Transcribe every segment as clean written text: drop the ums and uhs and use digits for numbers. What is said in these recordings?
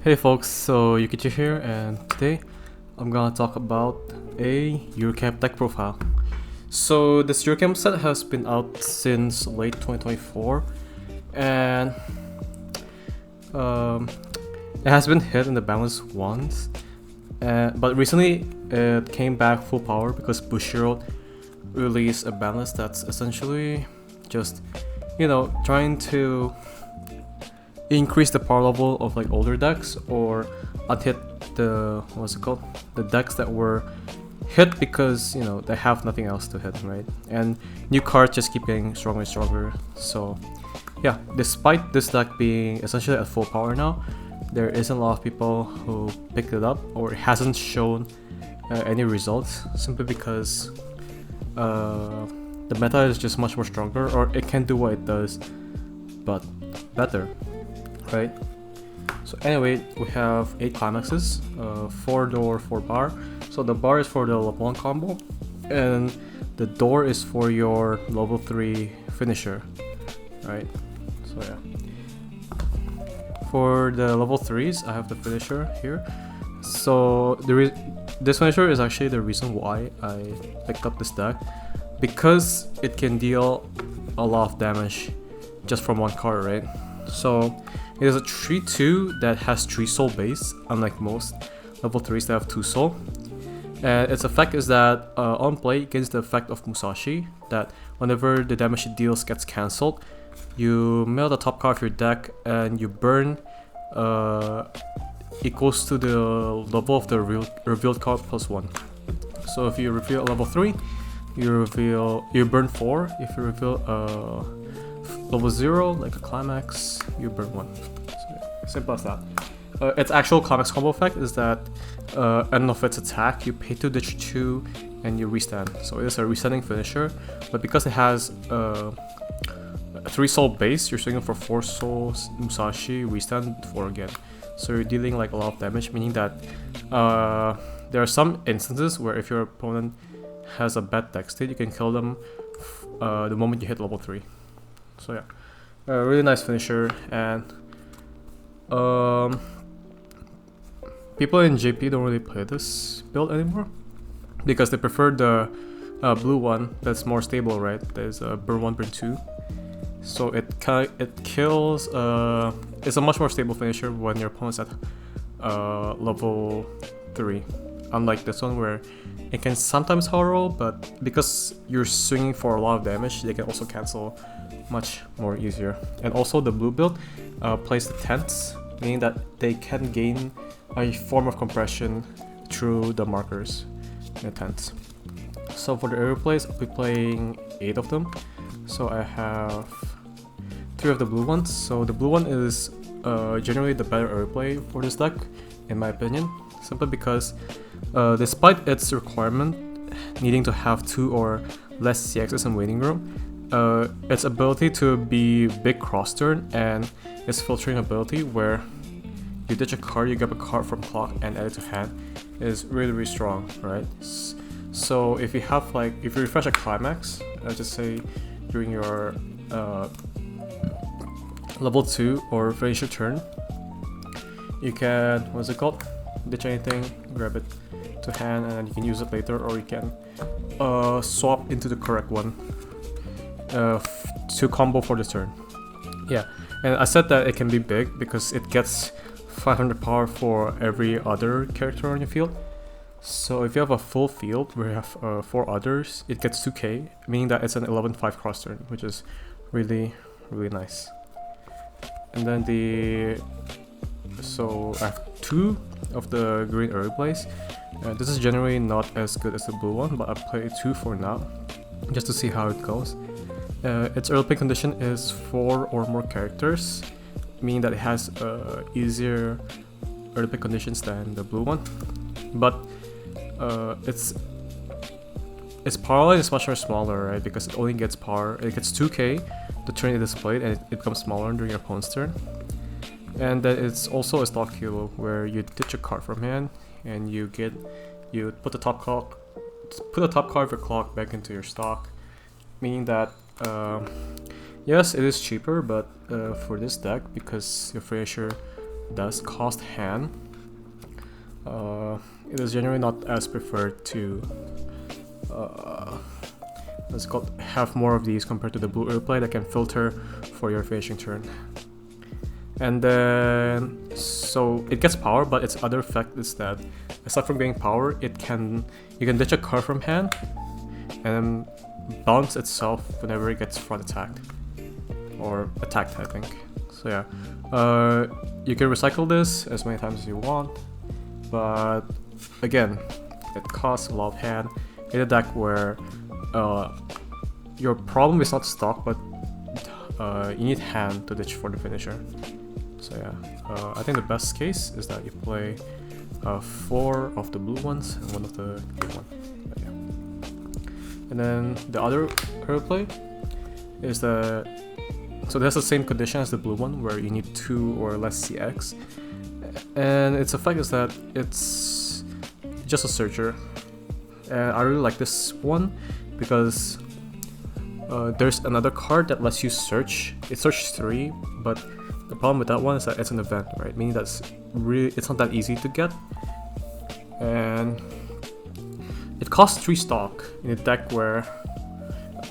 Hey folks, so Yukichi here, and today I'm gonna talk about a Yuru deck profile. So this Yuru set has been out since late 2024, and um, it has been hit in the balance once, but recently it came back full power because Bushiroad released a balance that's essentially just, trying to increase the power level of like older decks or unhit the decks that were hit because they have nothing else to hit, right? And new cards just keep getting stronger and stronger. So yeah, despite this deck being essentially at full power now, there isn't a lot of people who picked it up, or it hasn't shown any results, simply because the meta is just much more stronger, or it can do what it does but better, right? So anyway, we have 8 climaxes, 4 door, 4 bar. So the bar is for the level 1 combo, and the door is for your level 3 finisher, right? So yeah. For the level 3s, I have the finisher here. So this finisher is actually the reason why I picked up this deck, because it can deal a lot of damage just from one card, right? So it is a 3-2 that has 3 soul base, unlike most level 3s that have 2 soul. And its effect is that on play it gains the effect of Musashi, that whenever the damage it deals gets cancelled, you mill the top card of your deck and you burn equals to the level of the revealed card plus 1. So if you reveal level 3, you burn 4. If you reveal level 0, like a climax, you burn 1. So yeah, simple as that. Its actual climax combo effect is that end of its attack, you pay 2, ditch 2, and you restand. So it is a resetting finisher, but because it has a 3 soul base, you're swinging for 4 souls, Musashi, restand 4 again. So you're dealing like a lot of damage, meaning that there are some instances where if your opponent has a bad deck state, you can kill them the moment you hit level 3. So yeah, a really nice finisher. And people in JP don't really play this build anymore because they prefer the blue one that's more stable, right? There's a burn 1, burn 2. So it kills. It's a much more stable finisher when your opponent's at level 3. Unlike this one where it can sometimes horror, but because you're swinging for a lot of damage, they can also cancel much more easier. And also the blue build plays the tents, meaning that they can gain a form of compression through the markers in the tents. So for the area plays, I'll be playing 8 of them. So I have 3 of the blue ones. So the blue one is generally the better area play for this deck, in my opinion, simply because despite its requirement needing to have 2 or less CXs in waiting room, its ability to be big cross turn and its filtering ability, where you ditch a card, you grab a card from clock and add it to hand, is really, really strong, right? So if you have if you refresh a climax, just say during your level 2 or finish your turn, you can, ditch anything, grab it to hand, and then you can use it later, or you can swap into the correct one to combo for the turn. Yeah, and I said that it can be big because it gets 500 power for every other character on your field. So if you have a full field where you have 4 others, it gets 2k, meaning that it's an 11-5 cross turn, which is really, really nice. And then so I have 2 of the green early plays. This is generally not as good as the blue one, but I play 2 for now, just to see how it goes. Its early play condition is 4 or more characters, meaning that it has easier early play conditions than the blue one. But its power line is much more smaller, right? Because it only gets power. It gets 2k the turn it is played, and it becomes smaller during your opponent's turn. And then it's also a stock kilo, where you ditch a card from hand and you put the top card of your clock back into your stock, meaning that yes, it is cheaper, but for this deck, because your finisher does cost hand, it is generally not as preferred to what's it called, have more of these compared to the blue airplay that can filter for your finishing turn. And then, so it gets power, but its other effect is that aside from getting power, you can ditch a card from hand and bounce itself whenever it gets front attacked or attacked, I think. So yeah, you can recycle this as many times as you want, but again, it costs a lot of hand in a deck where your problem is not stock, but you need hand to ditch for the finisher. So yeah, I think the best case is that you play 4 of the blue ones and 1 of the green one. But yeah. And then the other airplay is that, so that's the same condition as the blue one, where you need 2 or less CX, and its effect is that it's just a searcher. And I really like this one because there's another card that lets you search. It searches 3, but the problem with that one is that it's an event, right? Meaning that's really, it's not that easy to get, and it costs 3 stock in a deck where,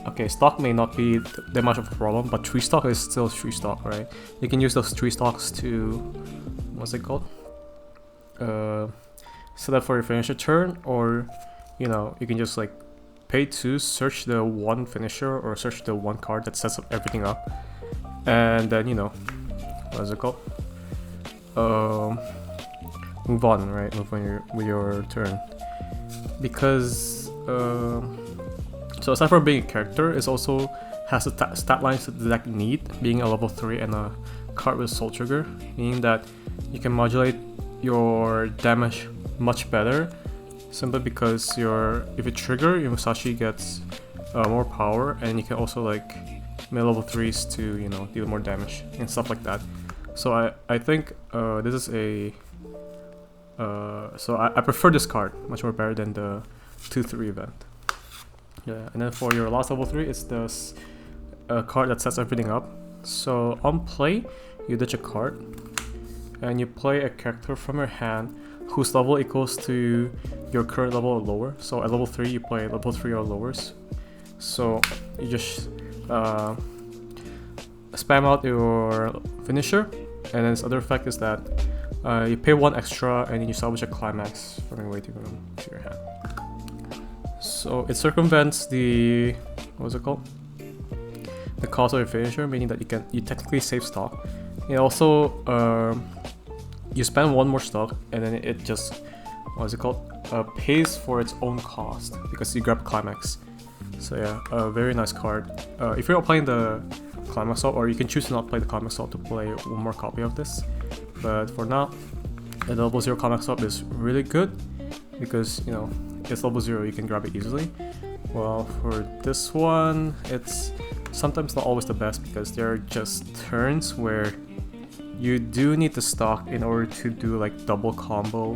okay, stock may not be that much of a problem, but 3 stock is still 3 stock, right? You can use those 3 stocks to, what's it called? Set up for your finisher turn, or you know, you can just like pay 2, search the 1 finisher or search the 1 card that sets up everything up, and then, you know, what is it called? Move on, right? Move on with your turn. Because so aside from being a character, it also has the stat lines that the deck need, being a level 3 and a card with Soul Trigger, meaning that you can modulate your damage much better, simply because if you trigger, your Musashi gets more power, and you can also like make level 3s to, you know, deal more damage and stuff like that. So I think this is a so I prefer this card much more better than the 2-3 event. Yeah, and then for your last level 3, it's this card that sets everything up. So on play, you ditch a card, and you play a character from your hand whose level equals to your current level or lower. So at level 3, you play level 3 or lowers. So you just spam out your finisher, and then this other effect is that you pay 1 extra and then you salvage a climax from your waiting room to your hand. So it circumvents the, what's it called? The cost of your finisher, meaning that you technically save stock. It also you spend 1 more stock, and then it just, what is it called? Pays for its own cost because you grab climax. So yeah, a very nice card. If you're not playing the climax assault, or you can choose to not play the climax assault to play 1 more copy of this. But for now, the level 0 climax assault is really good because, you know, it's level 0, you can grab it easily. Well, for this one, it's sometimes not always the best because there are just turns where you do need the stock in order to do like double combo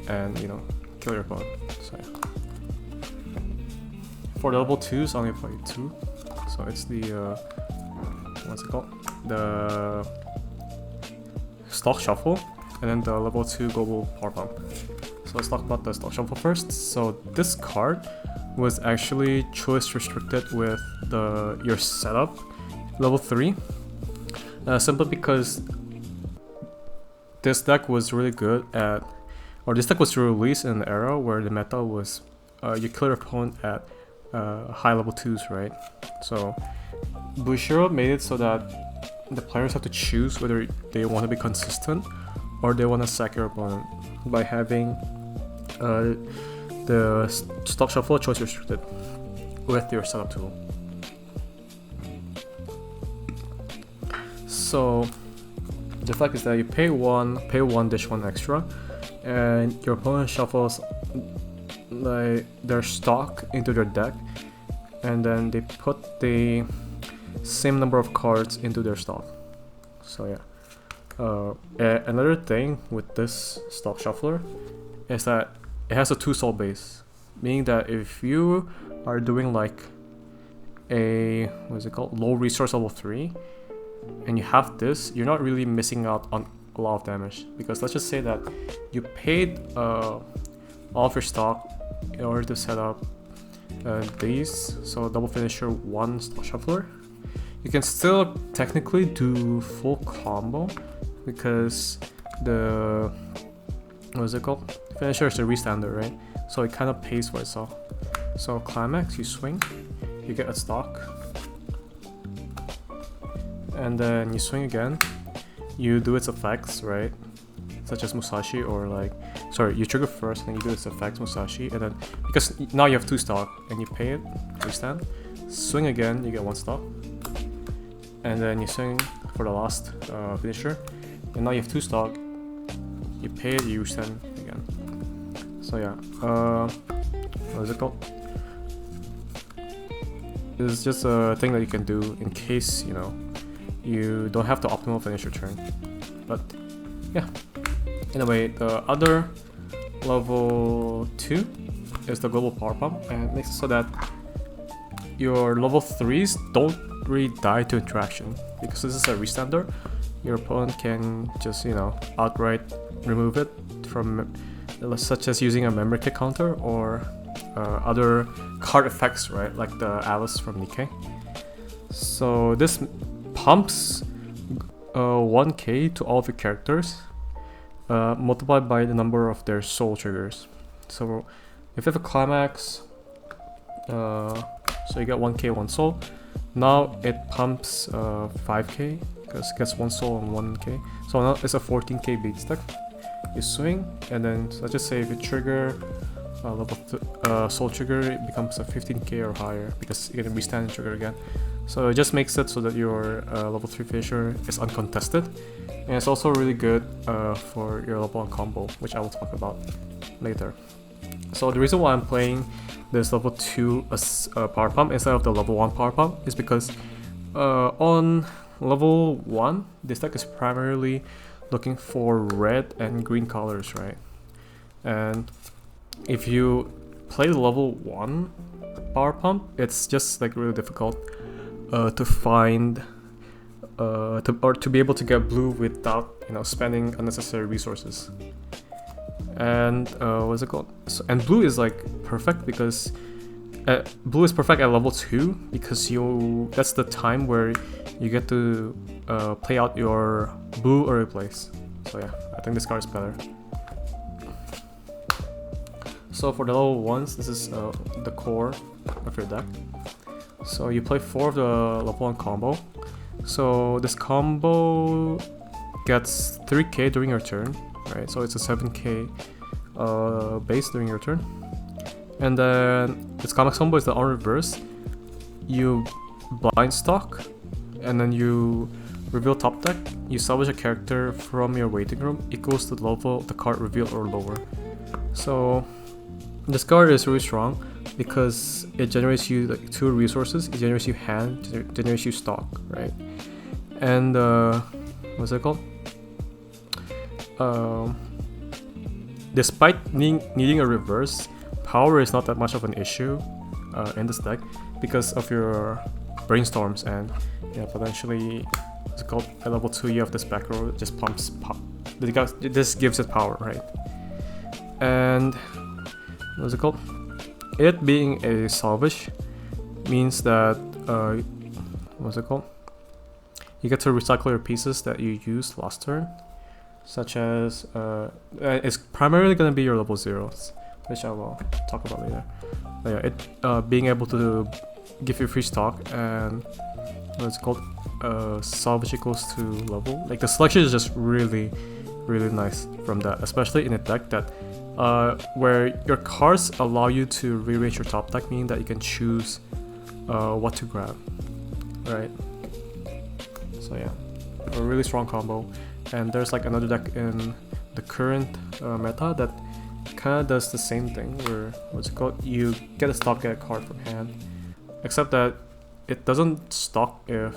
and, you know, kill your opponent. So yeah. For the level 2s, I only play 2. So it's the what's it called? The stock shuffle, and then the level 2 global power pump. So let's talk about the stock shuffle first. So this card was actually choice restricted with your setup level 3, simply because this deck was really good at, or this deck was released in an era where the meta was you kill your opponent at high level 2s, right? So Bushiro made it so that the players have to choose whether they want to be consistent or they want to sack your opponent by having the stock shuffle choice restricted with your setup tool. So the fact is that you pay 1, dish 1 extra, and your opponent shuffles like their stock into their deck, and then they put the same number of cards into their stock. So yeah, another thing with this stock shuffler is that it has a 2 soul base, meaning that if you are doing like a, what is it called, low resource level 3, and you have this, you're not really missing out on a lot of damage. Because let's just say that you paid all of your stock in order to set up these, so double finisher, 1 shuffler. You can still technically do full combo because the finisher is the restander, right? So it kind of pays for itself. So climax, you swing, you get a stock, and then you swing again. You do its effects, right? Such as Musashi, or like, sorry, you trigger first and then you do its effects, Musashi, and then because now you have 2 stock and you pay it, restand, swing again, you get 1 stock, and then you swing for the last finisher, and now you have 2 stock, you pay it, you restand again. So yeah, what is it called? It's just a thing that you can do in case, you know, you don't have to optimal finish your turn. But yeah. Anyway, the other level 2 is the global power pump, and it makes it so that your level 3s don't really die to interaction. Because this is a restander, your opponent can just, you know, outright remove it from, such as using a memory kick counter or other card effects, right? Like the Alice from Nikkei. So this pumps 1k to all of your characters, multiplied by the number of their soul triggers. So if you have a climax, so you get 1k, 1 soul. Now it pumps 5k because it gets 1 soul and 1k. So now it's a 14k beat stack. You swing, and then let's just say if you trigger soul trigger, it becomes a 15k or higher because you can restand and trigger again. So it just makes it so that your level 3 finisher is uncontested, and it's also really good for your level 1 combo, which I will talk about later. So the reason why I'm playing this level 2 power pump instead of the level 1 power pump is because on level 1, this deck is primarily looking for red and green colors, right? And if you play the level 1 power pump, it's just like really difficult to find to be able to get blue without, you know, spending unnecessary resources. And what's it called? So, and blue is like perfect because blue is perfect at level 2 because that's the time where you get to play out your blue early plays. So yeah, I think this card is better. So for the level 1s, this is the core of your deck. So you play 4 of the level 1 combo. So this combo gets 3k during your turn, right? So it's a 7k base during your turn. And then this comic combo is the on reverse. You blind stock, and then you reveal top deck. You salvage a character from your waiting room equals to the level of the card revealed or lower. So this card is really strong because it generates you like 2 resources. It generates you hand, it generates you stock, right? And what's it called? Despite needing a reverse, power is not that much of an issue in this deck because of your brainstorms, and potentially what's it called? At level 2 you have this back row that just pumps pop. This gives it power, right? And what's it called? It being a salvage means that what's it called? You get to recycle your pieces that you used last turn, such as it's primarily going to be your level 0s, which I will talk about later. But yeah, it being able to give you free stock and what's it called? Salvage equals to level. Like the selection is just really nice from that, especially in a deck that where your cards allow you to rearrange your top deck, meaning that you can choose what to grab, right? So yeah, a really strong combo. And there's like another deck in the current meta that kind of does the same thing, where what's it called? You get a stock, get a card from hand, except that it doesn't stock if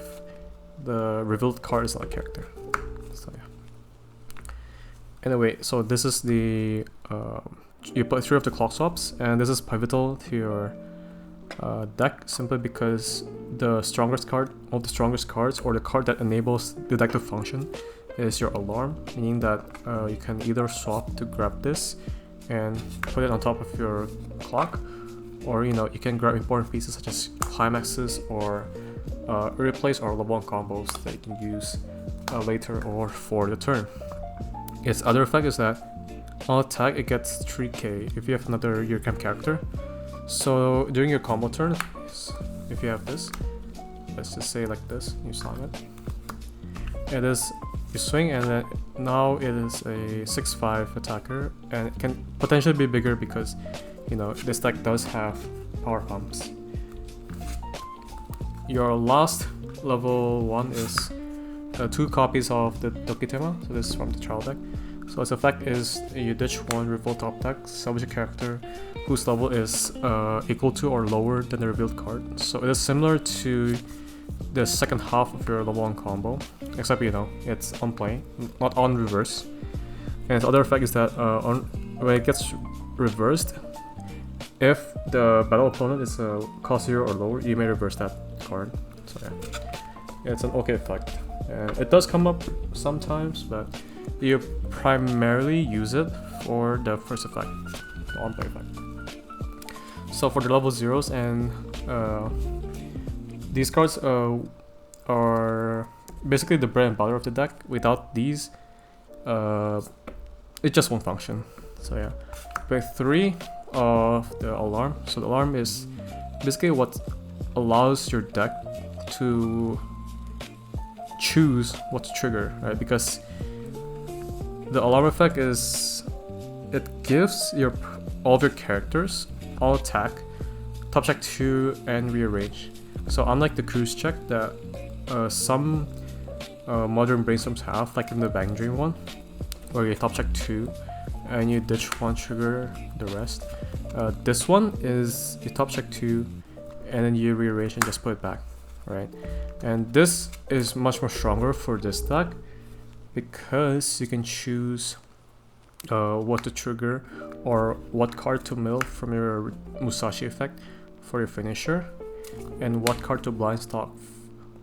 the revealed card is not a character. So yeah. Anyway, so this is the you put 3 of the clock swaps, and this is pivotal to your deck simply because the strongest card, all the strongest cards, or the card that enables the deck to function, is your alarm, meaning that you can either swap to grab this and put it on top of your clock, or you can grab important pieces such as climaxes or replays or level 1 combos that you can use later or for the turn. Its other effect is that on attack it gets 3k if you have another Yuru camp character. So during your combo turn, if you have this, let's just say like this, you slam it. It is you swing, and then now it is a 6/5 attacker, and it can potentially be bigger because this deck does have power pumps. Your last level 1 is 2 copies of the Dokitema, so this is from the trial deck. So its effect is you ditch 1 reveal top deck, salvage a character whose level is equal to or lower than the revealed card. So it is similar to the second half of your level 1 combo, except it's on play, not on reverse. And its other effect is that when it gets reversed, if the battle opponent is cost 0 or lower, you may reverse that card. So yeah, it's an okay effect. And it does come up sometimes, but you primarily use it for the first effect, the on-play effect. So for the level 0s, and these cards are basically the bread and butter of the deck. Without these, it just won't function. So yeah, pick 3 of the alarm. So the alarm is basically what allows your deck to choose what to trigger, right? Because the alarm effect is it gives all of your characters all attack, top check 2, and rearrange. So unlike the cruise check that some modern brainstorms have, like in the Bang Dream one, where you top check 2 and you ditch 1, trigger the rest. This one is you top check 2 and then you rearrange and just put it back, right? And this is much more stronger for this deck because you can choose what to trigger or what card to mill from your Musashi effect for your finisher, and what card to blind stock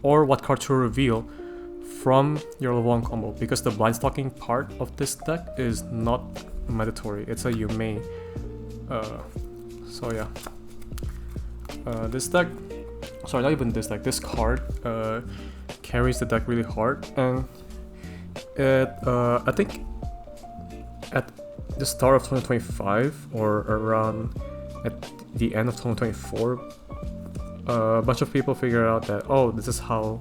or what card to reveal from your level 1 combo, because the blind stocking part of this deck is not mandatory, it's a you may. So yeah, this deck, sorry, not even this deck, this card carries the deck really hard. And it I think at the start of 2025 or around at the end of 2024, a bunch of people figure out that, oh, this is how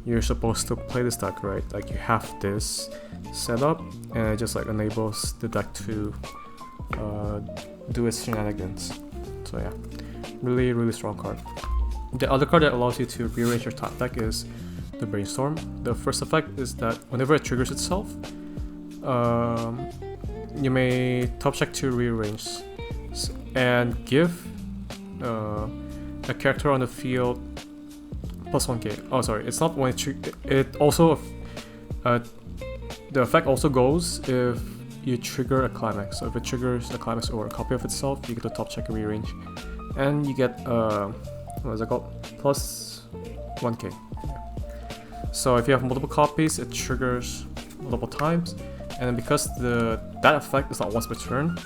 you're supposed to play this deck, right? Like you have this setup and it just like enables the deck to do its shenanigans. So yeah, really, really strong card. The other card that allows you to rearrange your top deck is the Brainstorm. The first effect is that whenever it triggers itself, you may top check to rearrange and give a character on the field plus 1k. Oh, sorry, it's not when it also the effect also goes if you trigger a climax. So if it triggers a climax or a copy of itself, you get to top check and rearrange, and you get what is it called? Plus 1k. So if you have multiple copies, it triggers multiple times, and then because that effect is not once per turn,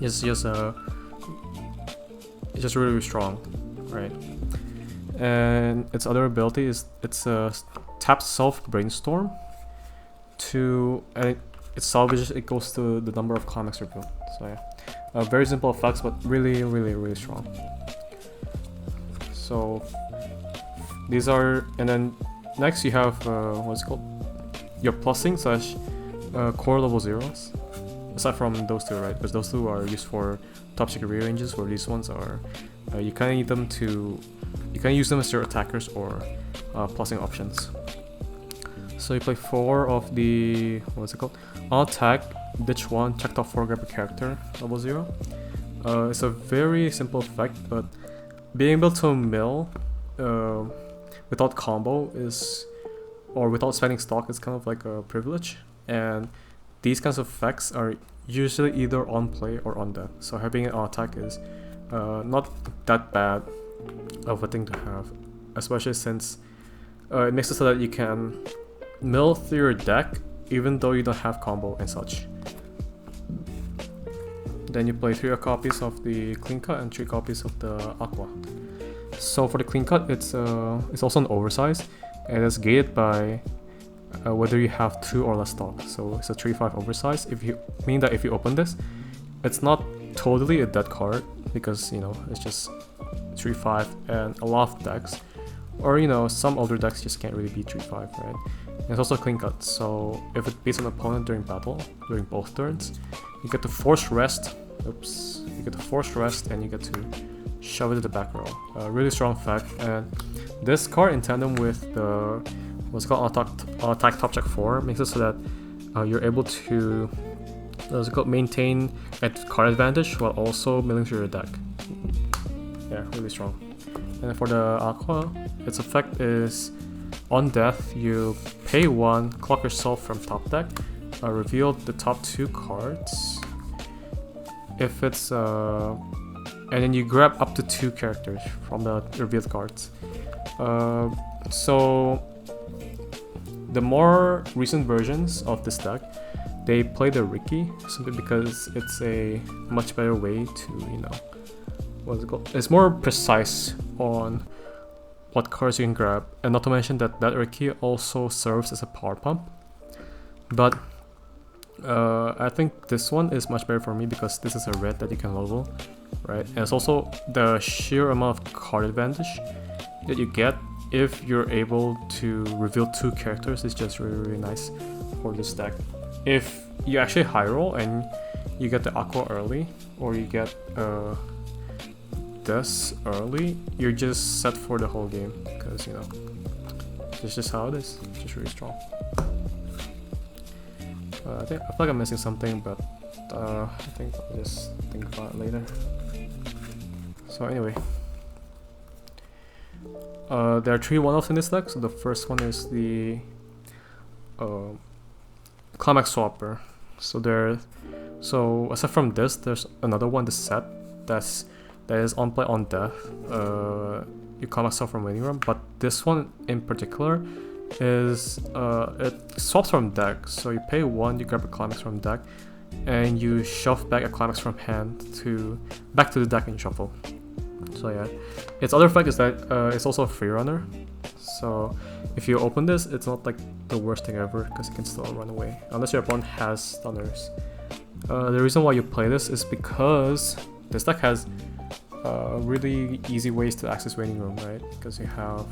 it's just really, really strong, right? And its other ability is it's tap self Brainstorm and it salvages, it goes to the number of climax revealed. So yeah, very simple effects, but really, really, really strong. So these are, and then next you have what's it called? Your plussing slash core level 0s. Aside from those two, right? Because those two are used for top secret rearranges, where these ones are you kind of need them to, you can use them as your attackers or plussing options. So you play 4 of the, what's it called? On attack, ditch 1, check top 4, grab a character, level 0. It's a very simple effect, but being able to mill without combo is, or without spending stock, is kind of like a privilege. And these kinds of effects are usually either on play or on death. So having it on attack is not that bad of a thing to have, especially since it makes it so that you can mill through your deck even though you don't have combo and such. Then you play 3 copies of the clean cut and 3 copies of the aqua. So for the clean cut, it's also an oversize, and it's gated by whether you have 2 or less stock. So it's a 3/5 oversize. Meaning that if you open this, it's not totally a dead card, because you know it's just 3/5, and a lot of decks, or you know some older decks just can't really beat 3/5, right? And it's also a clean cut, so if it beats an opponent during battle, during both turns, you get to force rest. Oops, you get to force rest, and you get to shove it to the back row. Really strong effect, and this card in tandem with the what's called attack top check 4 makes it so that you're able to maintain a card advantage while also milling through your deck. Yeah, really strong. And for the aqua, its effect is on death you pay 1, clock yourself from top deck, reveal the top 2 cards. If it's and then you grab up to 2 characters from the revealed cards. So the more recent versions of this deck, they play the Ricky simply because it's a much better way to, you know, what's it called? It's more precise on what cards you can grab, and not to mention that Ricky also serves as a power pump. But I think this one is much better for me because this is a red that you can level, right? And it's also the sheer amount of card advantage that you get if you're able to reveal 2 characters is just really, really nice for this deck. If you actually high roll and you get the aqua early, or you get this early, you're just set for the whole game, because you know it's just how it is. It's just really strong. I feel like I'm missing something, but I think I'll just think about it later. So anyway, there are 3 one-offs in this deck. So the first one is the Climax Swapper. So aside from this, there's another one, the set that is on play on death. You Climax Swap from waiting room, but this one in particular is it swaps from deck. So you pay 1, you grab a Climax from deck, and you shove back a Climax from hand back to the deck and shuffle. So yeah, its other effect is that it's also a free runner. So if you open this, it's not like the worst thing ever, because you can still run away unless your opponent has stunners. The reason why you play this is because this deck has really easy ways to access waiting room, right? Because you have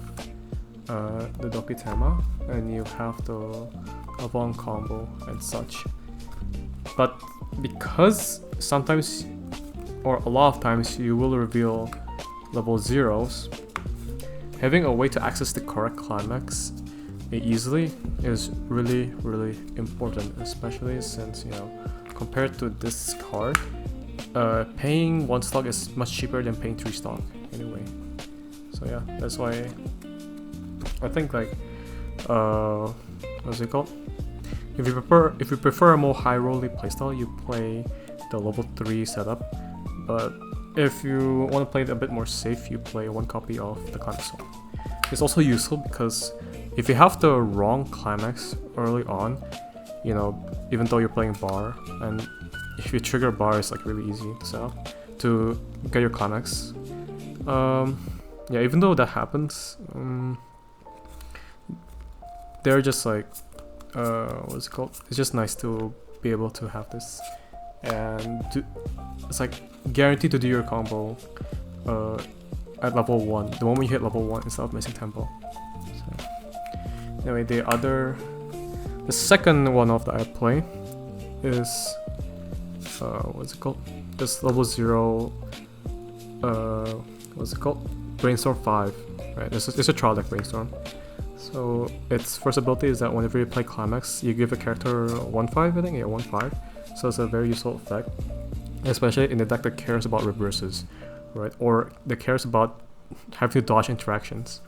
the Dokitema, and you have the Avon combo and such. But because sometimes, or a lot of times, you will reveal level 0s, having a way to access the correct climax easily is really, really important, especially since, you know, compared to this card, paying 1 stock is much cheaper than paying 3 stock anyway. So yeah, that's why I think, like, what's it called? If you prefer a more high rolly playstyle, you play the level 3 setup. But if you want to play it a bit more safe, you play 1 copy of the Climax Swap. It's also useful because if you have the wrong climax early on, you know, even though you're playing bar, and if you trigger bar, it's like really easy to set up to get your climax. Yeah, even though that happens, they're just like, what's it called? It's just nice to be able to have this, and it's like guaranteed to do your combo at level 1, the moment you hit level 1 instead of missing tempo. So, anyway, the second one-off that I play is what's it called? This level 0, what's it called? Brainstorm 5, right? It's a trial deck Brainstorm. So its first ability is that whenever you play Climax, you give a character 1/5, I think, yeah, 1/5. So it's a very useful effect, especially in a deck that cares about reverses, right? Or that cares about having to dodge interactions.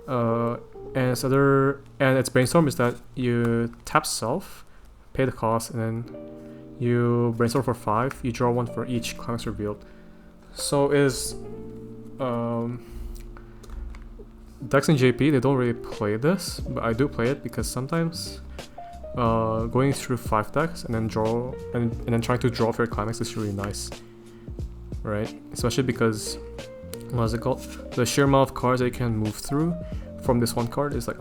And its Brainstorm is that you tap self, pay the cost, and then you Brainstorm for 5. You draw 1 for each Climax revealed. So decks in JP, they don't really play this, but I do play it because sometimes going through 5 decks and then draw and then trying to draw for your climax is really nice, right? Especially because what's it called? The sheer amount of cards that you can move through from this one card is like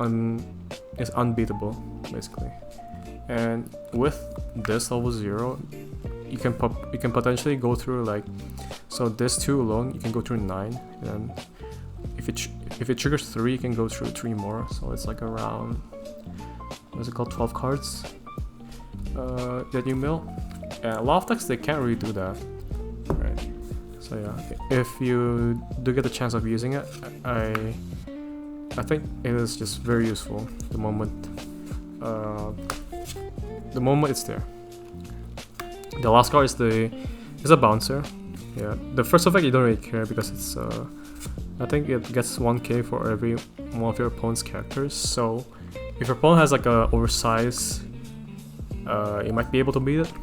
is unbeatable, basically. And with this level 0, you can potentially go through like, so this 2 alone you can go through 9, and if it triggers 3 you can go through 3 more, so it's like around, what's it called, 12 cards that you mill. And a lot of decks they can't really do that, right? So yeah, if you do get the chance of using it, I think it is just very useful the moment it's there. The last card is a bouncer. Yeah, the first effect you don't really care because it's I think it gets 1k for every one of your opponent's characters. So if your opponent has like a oversized, you might be able to beat it.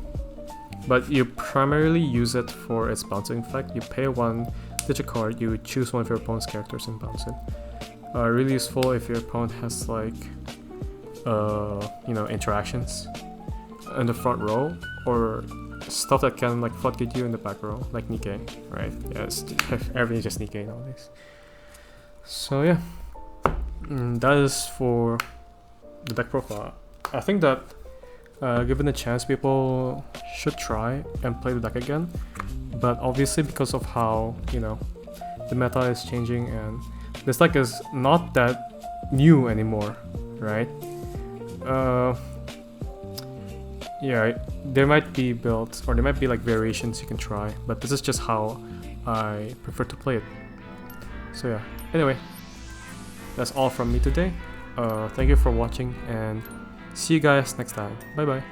But you primarily use it for its bouncing effect. You pay 1 digit card, you choose one of your opponent's characters and bounce it. Really useful if your opponent has like you know, interactions in the front row or stuff that can like floodgate you in the back row, like Nikkei, right? Yes, everything's just Nikkei nowadays. So yeah, that is for the deck profile. I think that given the chance, people should try and play the deck again, but obviously because of how, you know, the meta is changing and this deck is not that new anymore, right? Yeah, there might be builds or there might be like variations you can try, but this is just how I prefer to play it. So yeah, anyway, that's all from me today. Thank you for watching and see you guys next time. Bye bye.